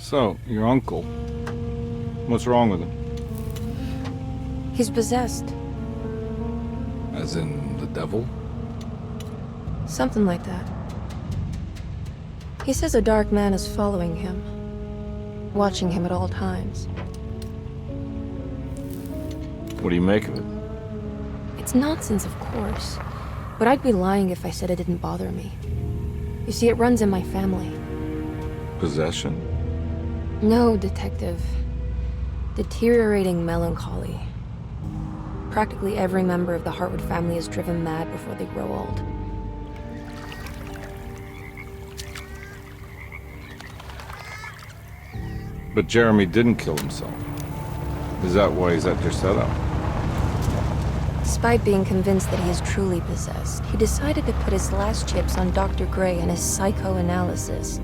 So, your uncle. What's wrong with him? He's possessed. As in the devil? Something like that. He says a dark man is following him, watching him at all times. What do you make of it? It's nonsense, of course, but I'd be lying if I said it didn't bother me. You see, it runs in my family. Possession? No, Detective. Deteriorating melancholy. Practically every member of the Hartwood family is driven mad before they grow old. But Jeremy didn't kill himself. Is that why he's at your setup? Despite being convinced that he is truly possessed, he decided to put his last chips on Dr. Gray and his psychoanalysis,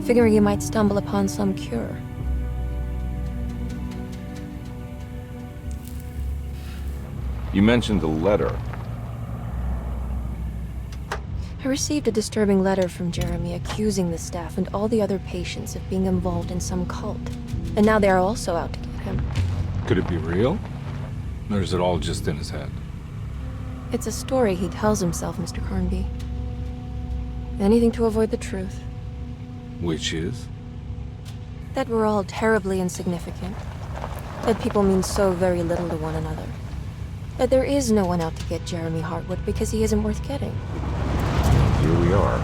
figuring he might stumble upon some cure. You mentioned a letter. I received a disturbing letter from Jeremy accusing the staff and all the other patients of being involved in some cult. And now they are also out to get him. Could it be real? Or is it all just in his head? It's a story he tells himself, Mr. Carnby. Anything to avoid the truth. Which is? That we're all terribly insignificant. That people mean so very little to one another. That there is no one out to get Jeremy Hartwood because he isn't worth getting. Here we are.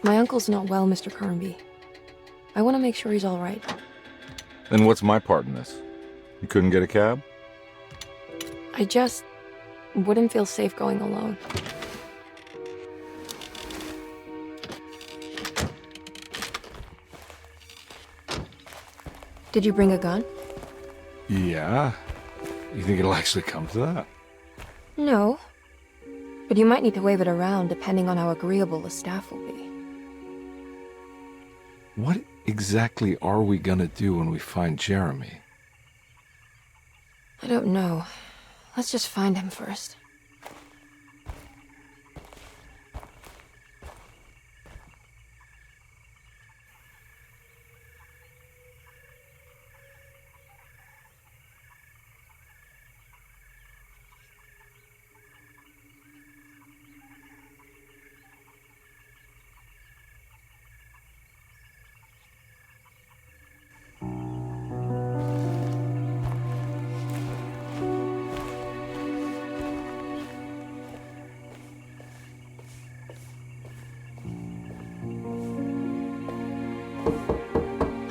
My uncle's not well, Mr. Carnby. I want to make sure he's all right. Then what's my part in this? You couldn't get a cab? I just wouldn't feel safe going alone. Did you bring a gun? Yeah. You think it'll actually come to that? No. But you might need to wave it around depending on how agreeable the staff will be. What exactly are we gonna do when we find Jeremy? I don't know. Let's just find him first.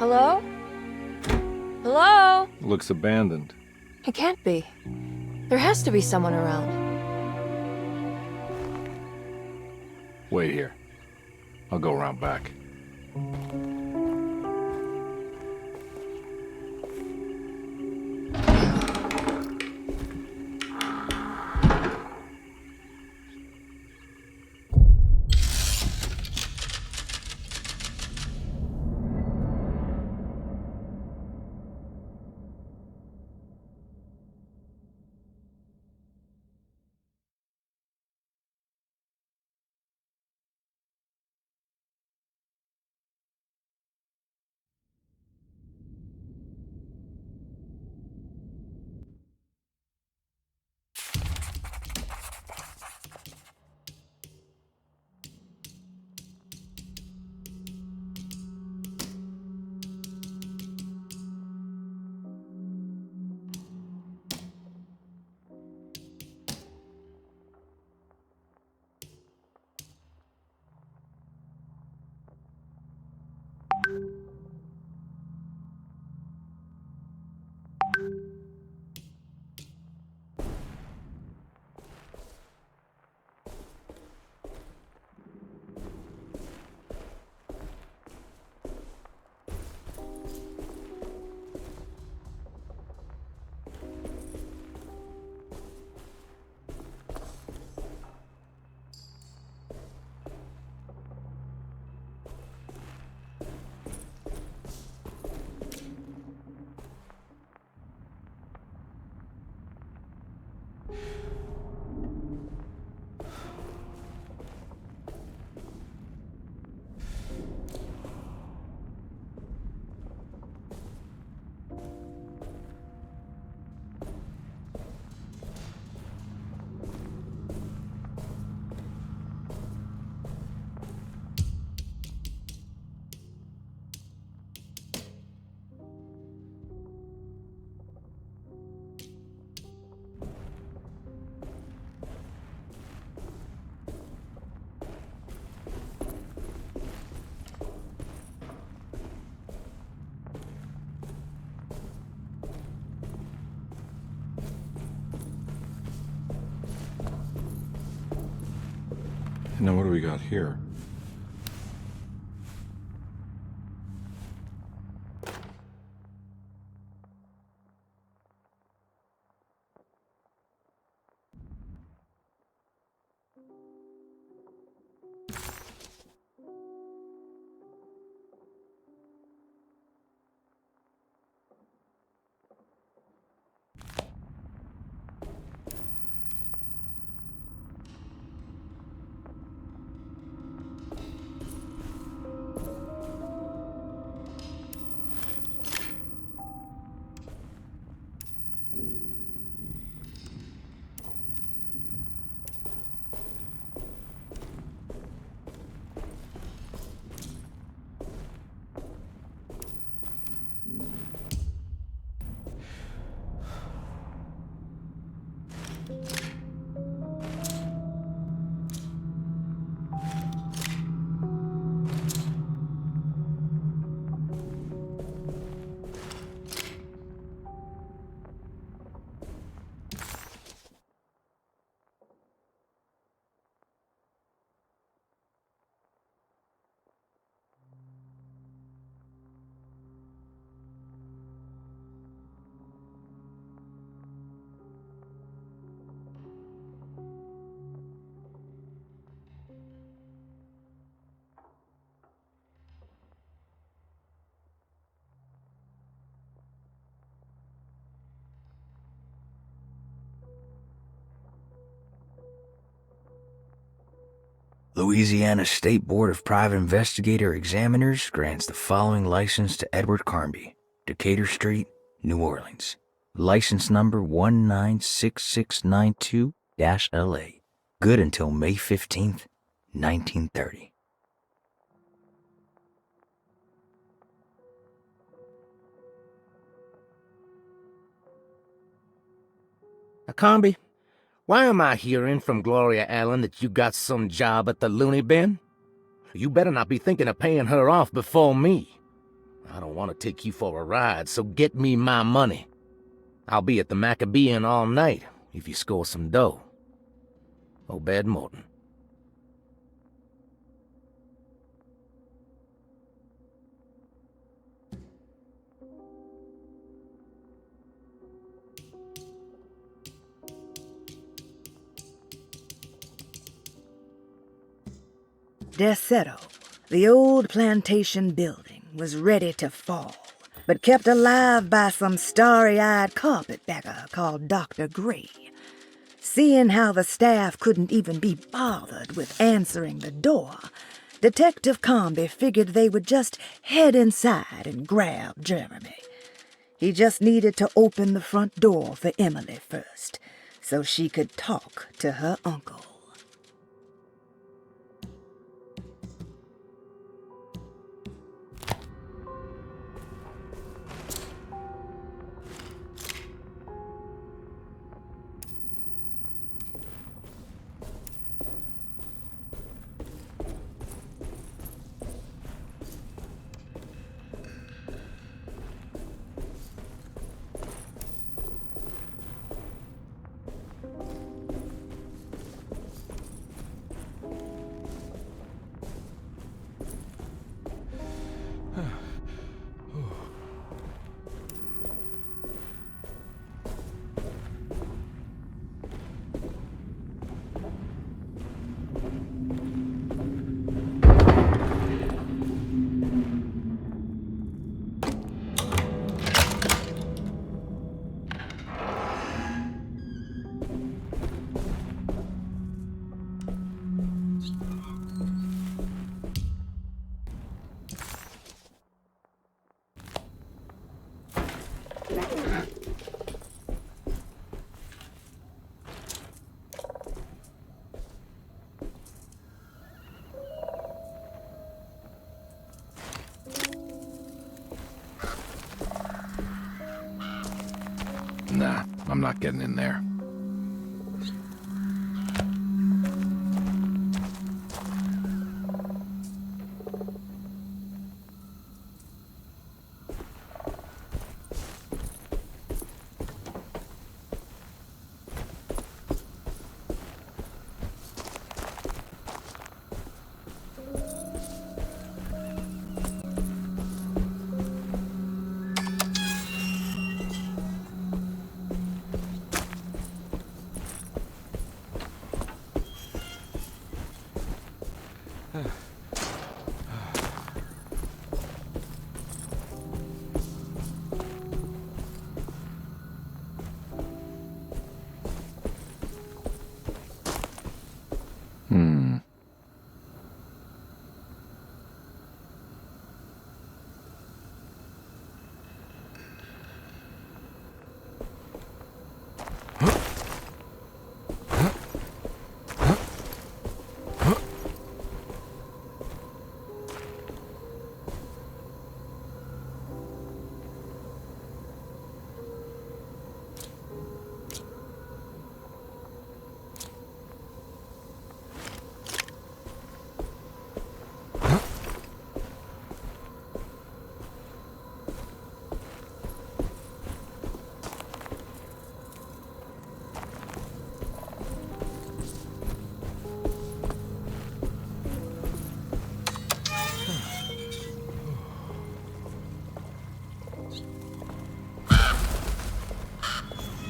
Hello? Hello? Looks abandoned. It can't be. There has to be someone around. Wait here. I'll go around back. Now what do we got here? Louisiana State Board of Private Investigator Examiners grants the following license to Edward Carnby, Decatur Street, New Orleans. License number 196692-LA. Good until May 15th, 1930. Comby, why am I hearing from Gloria Allen that you got some job at the loony bin? You better not be thinking of paying her off before me. I don't want to take you for a ride, so get me my money. I'll be at the Maccabean all night if you score some dough. Obed Morton. Desetto, the old plantation building, was ready to fall, but kept alive by some starry-eyed carpetbagger called Dr. Gray. Seeing how the staff couldn't even be bothered with answering the door, Detective Carnby figured they would just head inside and grab Jeremy. He just needed to open the front door for Emily first, so she could talk to her uncle. Nah, I'm not getting in there.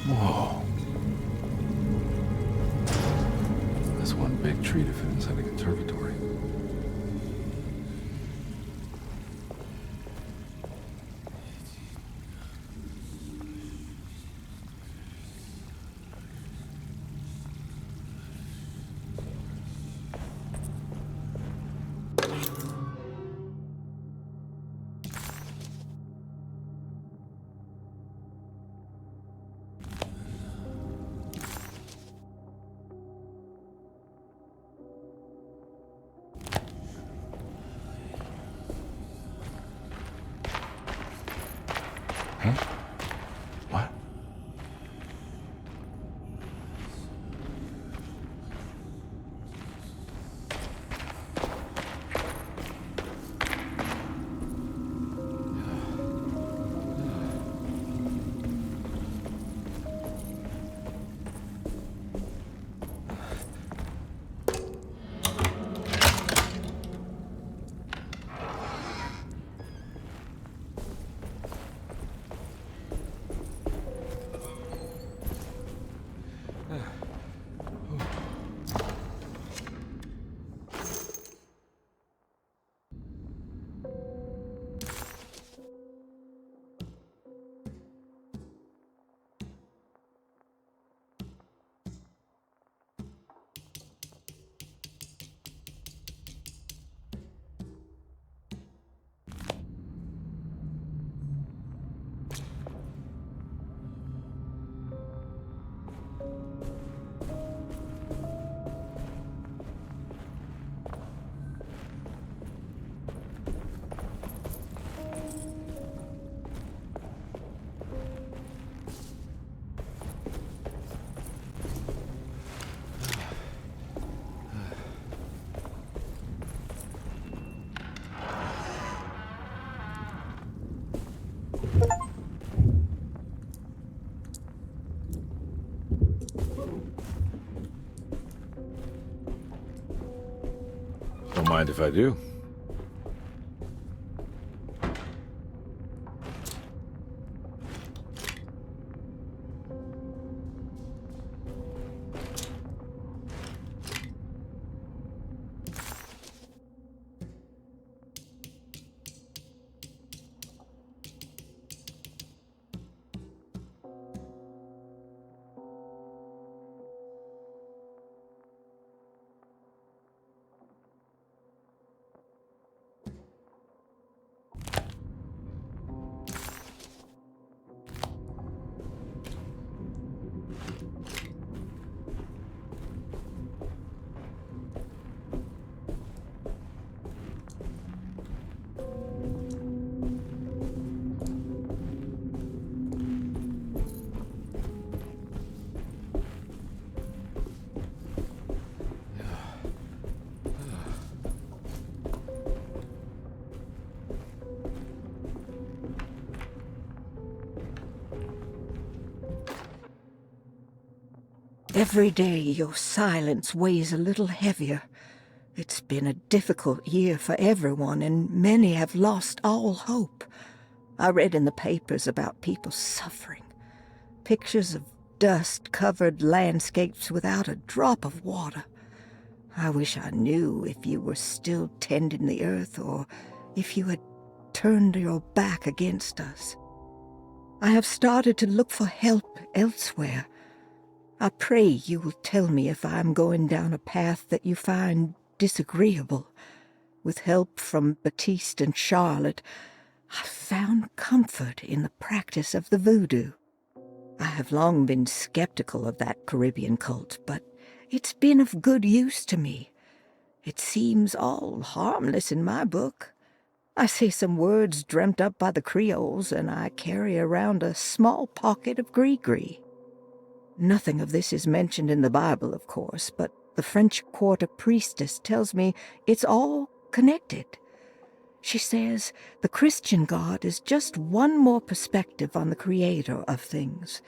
Whoa. That's one big tree to fit inside a conservatory. Huh? What? Don't mind if I do. Every day your silence weighs a little heavier. It's been a difficult year for everyone, and many have lost all hope. I read in the papers about people suffering. Pictures of dust-covered landscapes without a drop of water. I wish I knew if you were still tending the earth or if you had turned your back against us. I have started to look for help elsewhere. I pray you will tell me if I am going down a path that you find disagreeable. With help from Baptiste and Charlotte, I found comfort in the practice of the voodoo. I have long been skeptical of that Caribbean cult, but it's been of good use to me. It seems all harmless in my book. I say some words dreamt up by the Creoles, and I carry around a small pocket of gree-gree. Nothing of this is mentioned in the Bible, of course, but the French Quarter priestess tells me it's all connected. She says the Christian God is just one more perspective on the creator of things.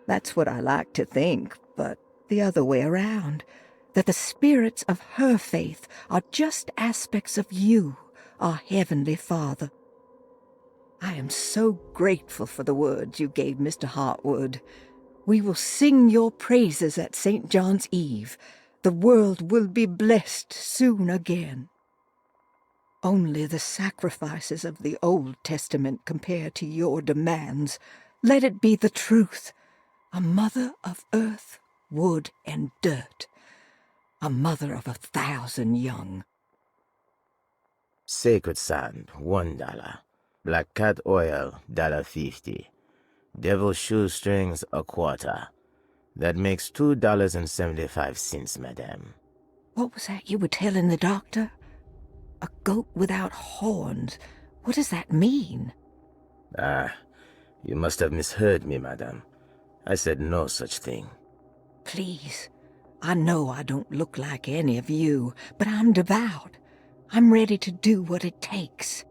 That's what I like to think, but the other way around, that the spirits of her faith are just aspects of you, our Heavenly Father. I am so grateful for the words you gave Mr. Hartwood. We will sing your praises at St. John's Eve. The world will be blessed soon again. Only the sacrifices of the Old Testament compare to your demands. Let it be the truth. A mother of earth, wood, and dirt. A mother of 1,000 young. Sacred sand, $1. Black cat oil, $1.50. Devil shoestrings, $0.25. That makes $2.75, madame. What was that you were telling the doctor? A goat without horns. What does that mean? You must have misheard me, madame. I said no such thing. Please, I know I don't look like any of you, but I'm devout. I'm ready to do what it takes.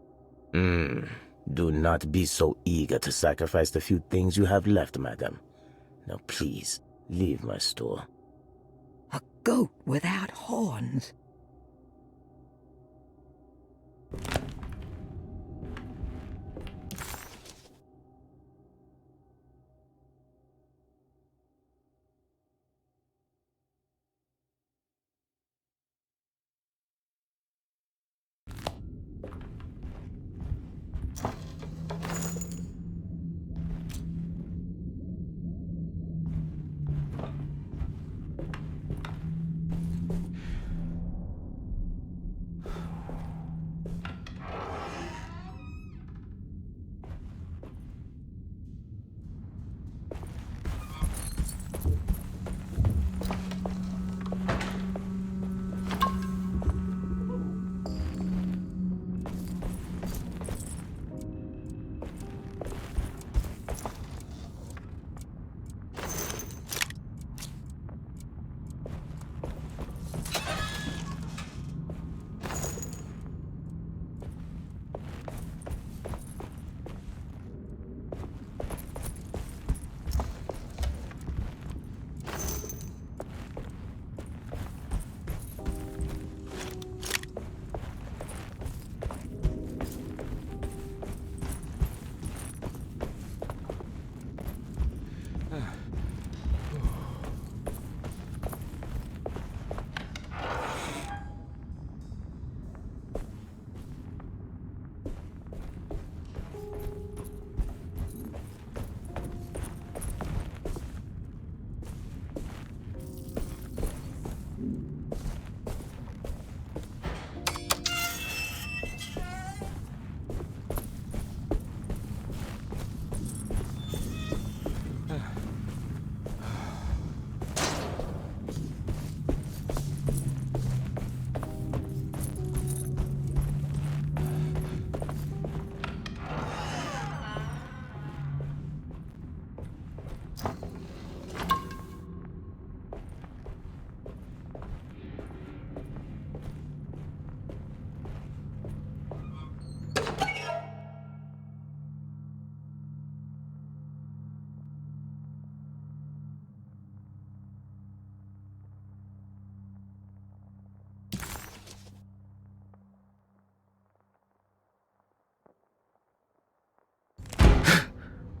Do not be so eager to sacrifice the few things you have left, madame. Now please, leave my store. A goat without horns.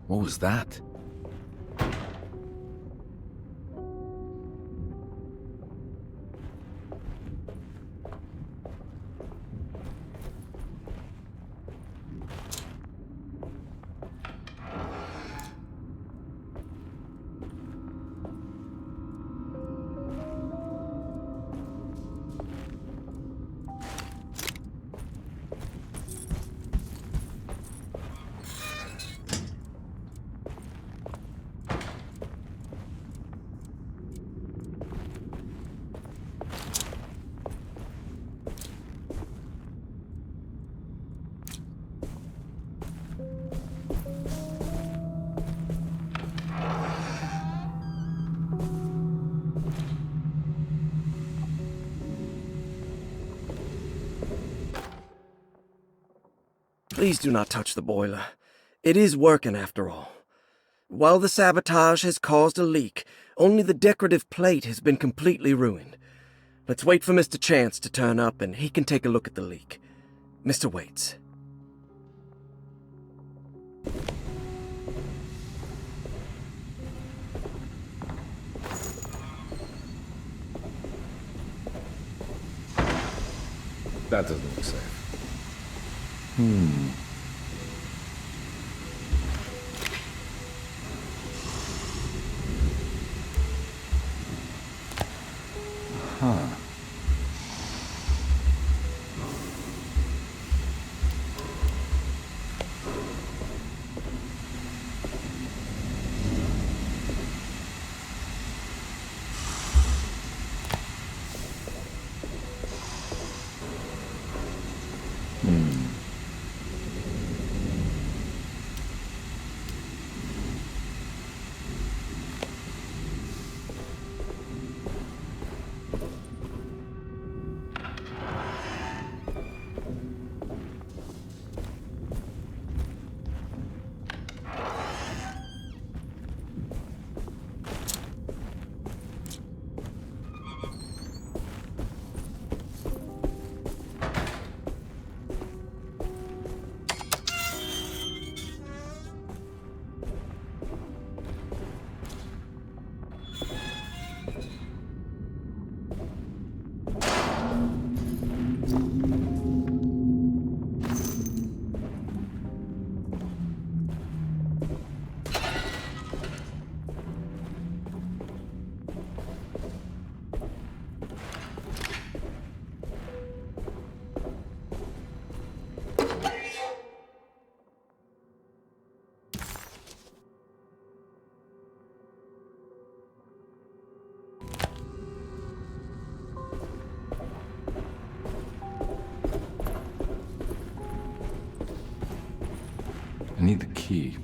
What was that? Please do not touch the boiler. It is working after all. While the sabotage has caused a leak, only the decorative plate has been completely ruined. Let's wait for Mr. Chance to turn up and he can take a look at the leak. Mr. Waits. That doesn't look safe. Huh. I need the key.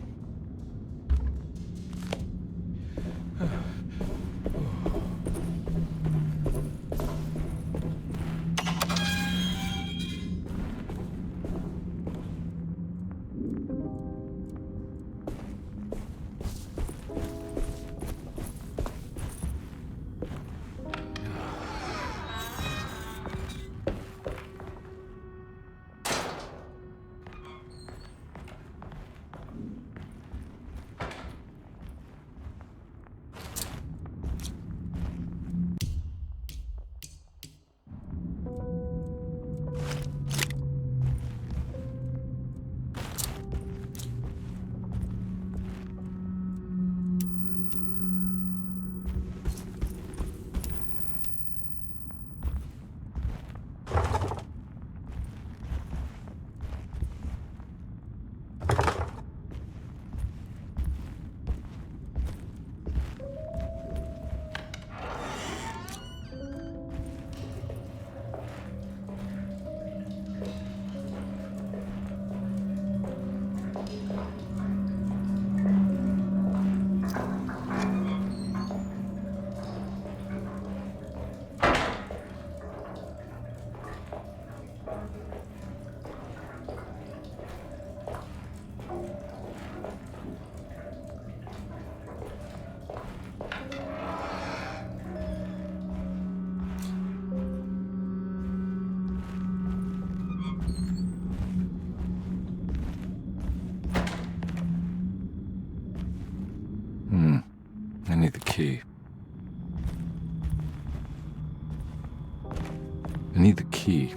I need the key. I need the key.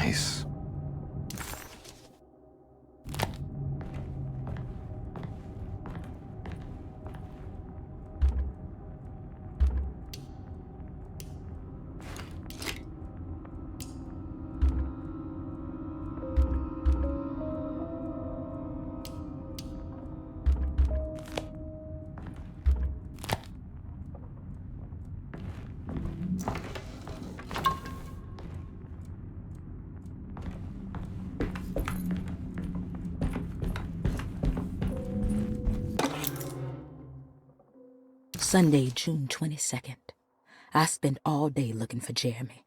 Nice. Sunday, June 22nd. I spent all day looking for Jeremy.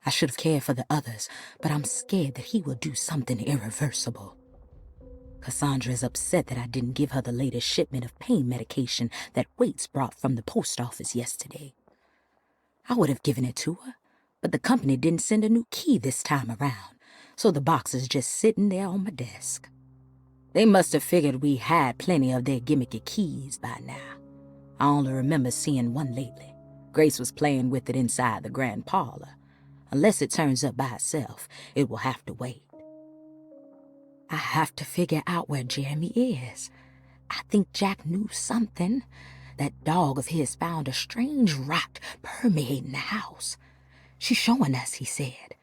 I should have cared for the others, but I'm scared that he will do something irreversible. Cassandra is upset that I didn't give her the latest shipment of pain medication that Waits brought from the post office yesterday. I would have given it to her, but the company didn't send a new key this time around, so the box is just sitting there on my desk. They must have figured we had plenty of their gimmicky keys by now. I only remember seeing one lately. Grace was playing with it inside the grand parlor. Unless it turns up by itself, it will have to wait. I have to figure out where Jeremy is. I think Jack knew something. That dog of his found a strange rot permeating the house. She's showing us, he said.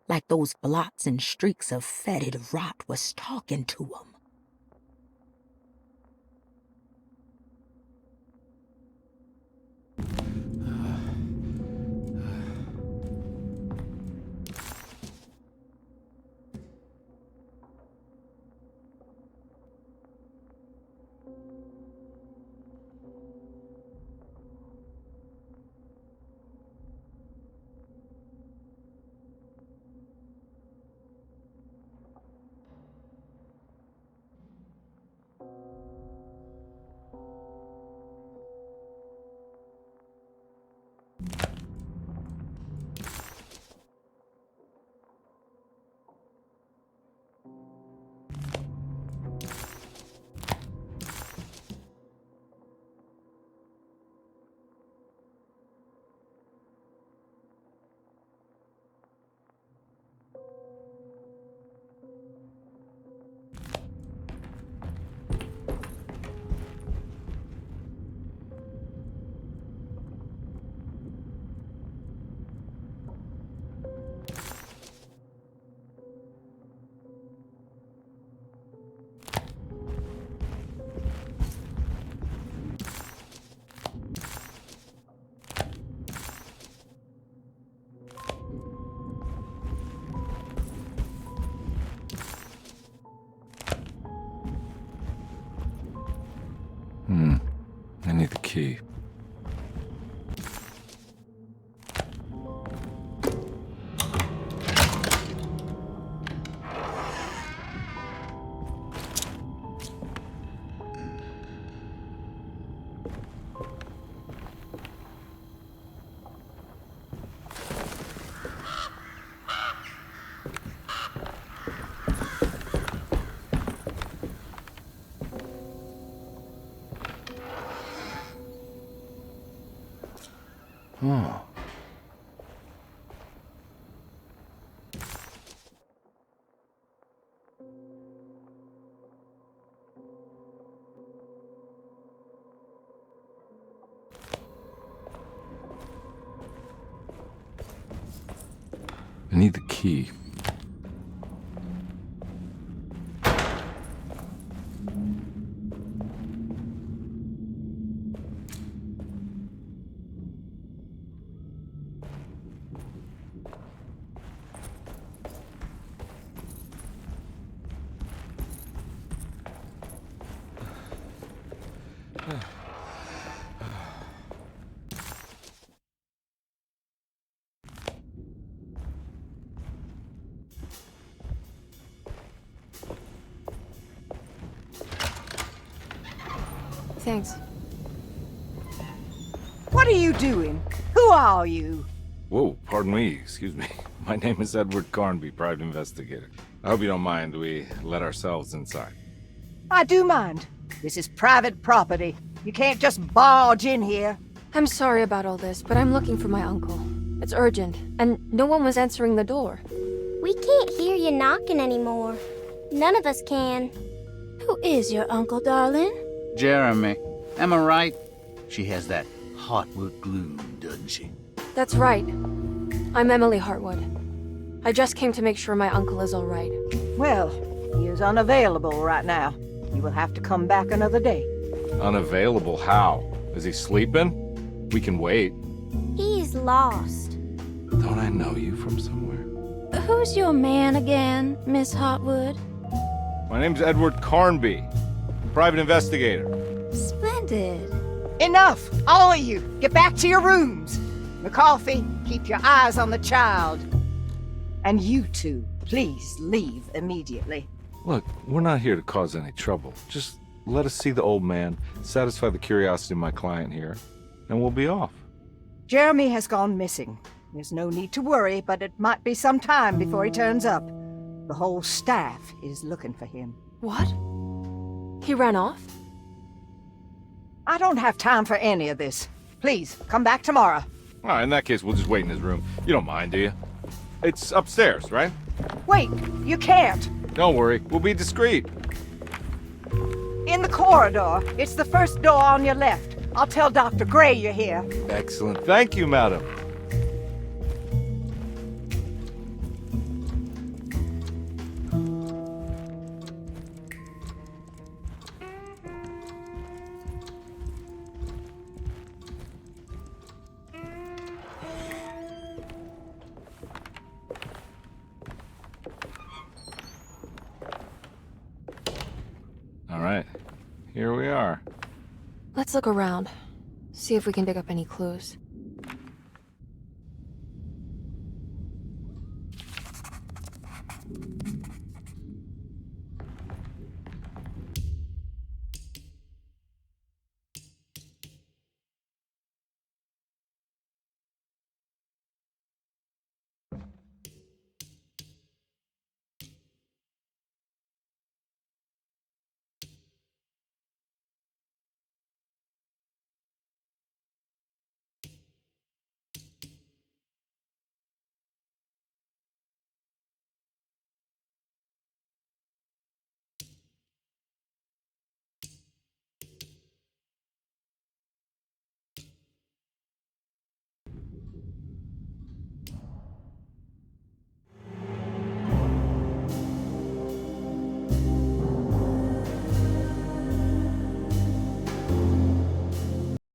Like those blots and streaks of fetid rot was talking to him. I need the key. Oh. I need the key. Thanks. What are you doing? Who are you? Whoa, pardon me, excuse me. My name is Edward Carnby, private investigator. I hope you don't mind we let ourselves inside. I do mind. This is private property. You can't just barge in here. I'm sorry about all this, but I'm looking for my uncle. It's urgent, and no one was answering the door. We can't hear you knocking anymore. None of us can. Who is your uncle, darling? Jeremy. Am I right? She has that Hartwood gloom, doesn't she? That's right. I'm Emily Hartwood. I just came to make sure my uncle is all right. Well, he is unavailable right now. You will have to come back another day. Unavailable how? Is he sleeping? We can wait. He's lost. Don't I know you from somewhere? Who's your man again, Miss Hartwood? My name's Edward Carnby, private investigator. Splendid. Enough! All of you! Get back to your rooms! McCarthy, keep your eyes on the child. And you two, please leave immediately. Look, we're not here to cause any trouble. Just let us see the old man, satisfy the curiosity of my client here, and we'll be off. Jeremy has gone missing. There's no need to worry, but it might be some time before he turns up. The whole staff is looking for him. What? He ran off? I don't have time for any of this. Please, come back tomorrow. All right, in that case, we'll just wait in his room. You don't mind, do you? It's upstairs, right? Wait, you can't. Don't worry, we'll be discreet. In the corridor. It's the first door on your left. I'll tell Dr. Gray you're here. Excellent. Thank you, madam. All right, here we are. Let's look around. See if we can dig up any clues.